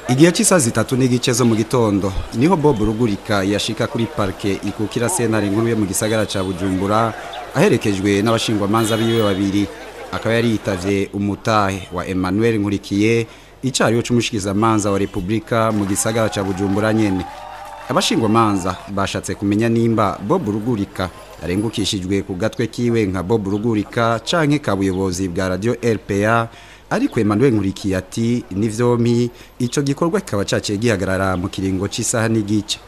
Igihe cy'isaha 3 n'igice zo mu gitondo niho Bob Rugurika yashika kuri parke ikukira sentare nkuru yo mu gisagara ca Bujumbura aherekejwe n'abashingwamanza biwe babiri. Akaba yari yitavye umutahe wa Emmanuel Nkurikiye icariyo c'umushikizamanza wa Republika mu gisagara ca Bujumbura nyene. Abashingwamanza bashatse kumenya nimba Bob Rugurika arengukishijwe ku gatwe kiwe nka Bob Rugurika canke kabuyobozi bwa radio RPA, ariko Emmanuel Nkurikiye ati nivyomi ico gikorwa kikaba caciye gihagarara mu kiringo c'isaha n'igice.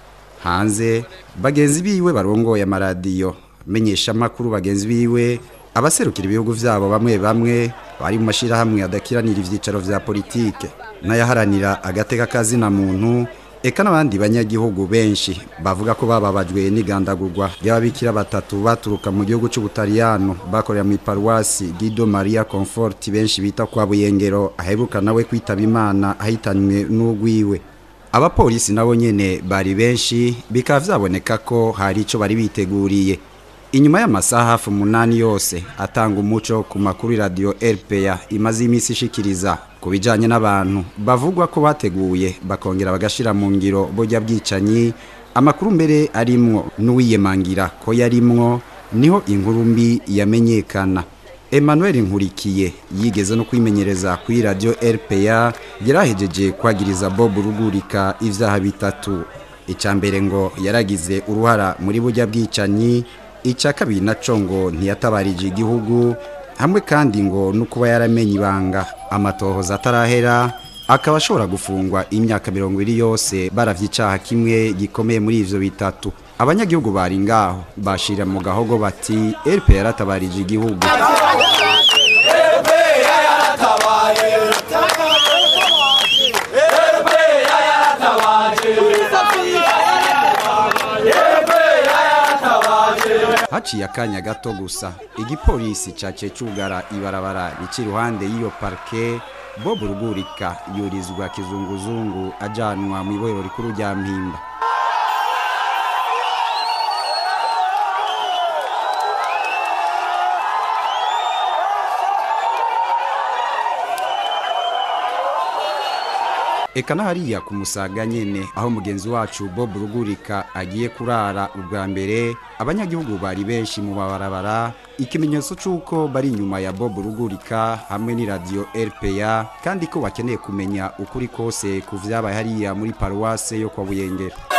Hanze bagenzi biwe barongoye amaradiyo menyesha makuru, bagenzi biwe abaserukira ibihugu vyabo bamwe bamwe bari mu mashira hamwe adakiranira ivyicaro vya politike n'ayaharanira agateka kazi na muntu, eka n'abandi banyagihugu benshi bavuga ko bababajwe n'igandagurwa ry'ababikira batatu baturuka mu gihugu c'Ubutaliyano bakorera mu paruwasi Guido Maria Comfort, benshi bita kwa Buyengero, aheruka nawe kwitaba Imana ahitanywe n'ugwiwe. Abapolisi nabo nyene bari benshi, bikaba vyaboneka ko hari ico bari biteguriye. Inyuma y'amasaha hafi 8 yose atanga umuco ku makuru radio RPA imaze imisi ishikiriza kubijanye n'abantu bavugwa ko bateguye bakongera bagashira mu ngiro bojya bwicanyi, amakuru mbere arimwo n'uwiyemangira ko yarimwo, niho inkuru mbi yamenyekana. Emmanuel Nkurikiye yigeze no kwimenyereza kuri radio RPA yarahejeje kwagiriza Bob Rugurika ivyaha bitatu. Icambere ngo yaragize uruhara muri bujya bwicanyi, ica kabiri naco ngo ntiyatabarije igihugu, hamwe kandi ngo nukuba yaramenye ibanga amatohoza atarahera, akaba ashobora gufungwa imyaka 20 yose baravyicaha kimwe gikomeye muri ivyo bitatu. Abanyagihugu bari ngaho bashira mu gahogo bati RPA yaratabarije igihugu. Haciye akanya gato gusa igipolisi caciye cugara ibarabara rici ruhande y'iyo parke. Bob Rugurika yurizwa kizunguzungu ajanwa mu ibohero rikuru rya Mpimba. Ekana hariya ku Musaga nyene aho mugenzi wacu Bob Rugurika agiye kurara ubwa mbere, abanyagihugu bari benshi mu babarabara, ikimenyetso c'uko bari inyuma ya Bob Rugurika hamwe ni radio RPA, kandi ko bakeneye kumenya ukuri kose ku vyabaye hariya muri paruwase yo kwa Buyengero.